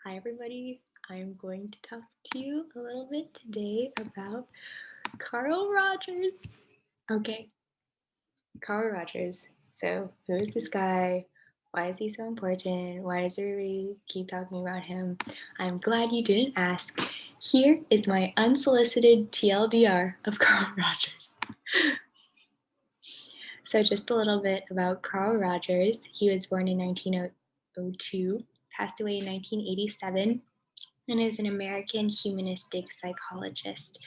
Hi, everybody. I'm going to talk to you a little bit today about Carl Rogers. Okay, Carl Rogers. So, who is this guy? Why is he so important? Why does everybody keep talking about him? I'm glad you didn't ask. Here is my unsolicited TLDR of Carl Rogers. So, just a little bit about Carl Rogers. He was born in 1902, passed away in 1987, and is an American humanistic psychologist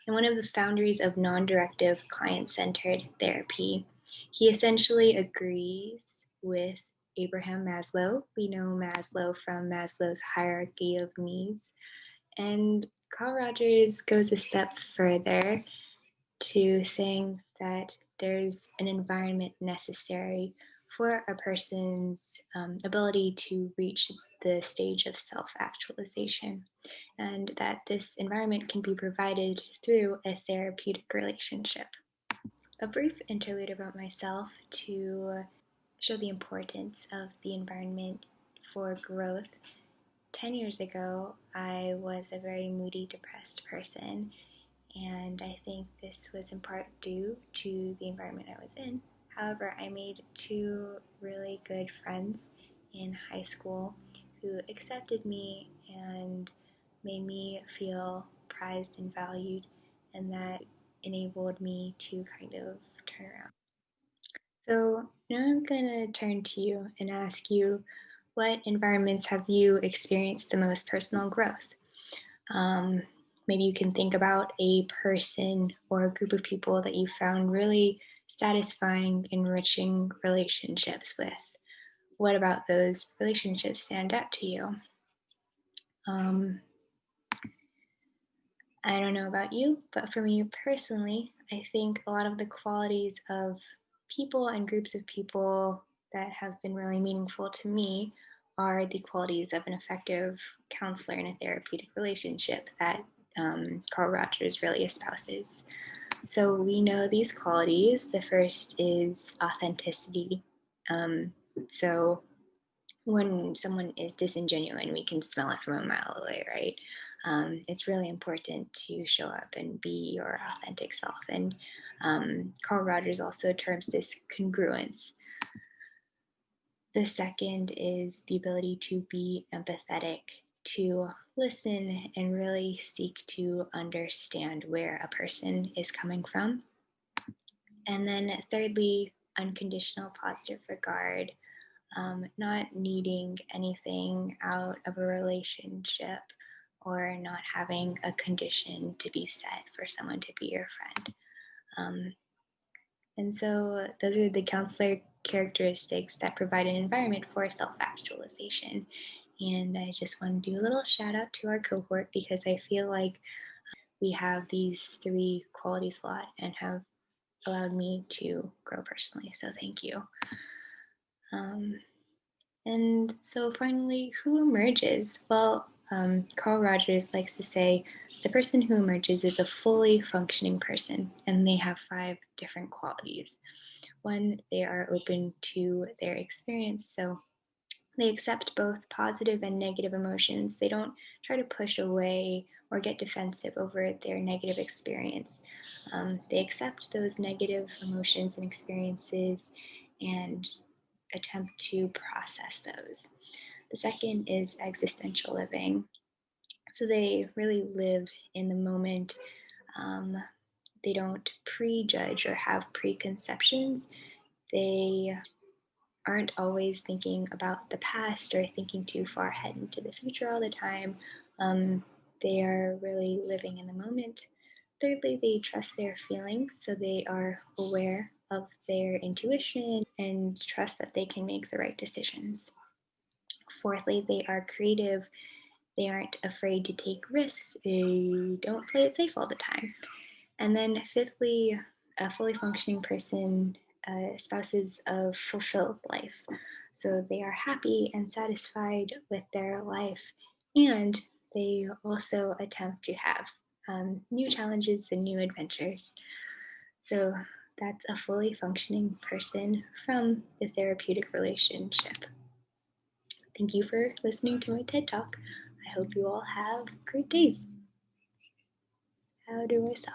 and one of the founders of non-directive client-centered therapy. He essentially agrees with Abraham Maslow. We know Maslow from Maslow's hierarchy of needs. And Carl Rogers goes a step further to saying that there's an environment necessary for a person's ability to reach the stage of self-actualization, and that this environment can be provided through a therapeutic relationship. A brief interlude about myself to show the importance of the environment for growth. 10 years ago, I was a very moody, depressed person, and I think this was in part due to the environment I was in. However, I made two really good friends in high school who accepted me and made me feel prized and valued, and that enabled me to kind of turn around. So now I'm going to turn to you and ask you, what environments have you experienced the most personal growth? Um, Maybe you can think about a person or a group of people that you found really satisfying, enriching relationships with. What about those relationships stand out to you? Um, I don't know about you, but for me personally, I think a lot of the qualities of people and groups of people that have been really meaningful to me are the qualities of an effective counselor in a therapeutic relationship that Carl Rogers really espouses. So we know these qualities. The first is authenticity. Um, so when someone is disingenuine, we can smell it from a mile away, right? It's really important to show up and be your authentic self. And Carl Rogers also terms this congruence. The second is the ability to be empathetic, to listen and really seek to understand where a person is coming from. And then thirdly, unconditional positive regard, not needing anything out of a relationship or not having a condition to be set for someone to be your friend. And so those are the counselor characteristics that provide an environment for self-actualization. And I just want to do a little shout out to our cohort because I feel like we have these three qualities a lot and have allowed me to grow personally. So thank you. And so finally, who emerges? Well, Carl Rogers likes to say the person who emerges is a fully functioning person, and they have 5 different qualities. One, they are open to their experience, so they accept both positive and negative emotions. They don't try to push away or get defensive over their negative experience. They accept those negative emotions and experiences and attempt to process those. The second is existential living. So they really live in the moment. Um, they don't prejudge or have preconceptions. They aren't always thinking about the past or thinking too far ahead into the future all the time. They are really living in the moment. Thirdly, they trust their feelings, so they are aware of their intuition and trust that they can make the right decisions. Fourthly, they are creative. They aren't afraid to take risks. They don't play it safe all the time. And then fifthly, a fully functioning person espouses a fulfilled life. So they are happy and satisfied with their life, and they also attempt to have new challenges and new adventures. So that's a fully functioning person from the therapeutic relationship. Thank you for listening to my TED Talk. hope you all have great days. How do I stop?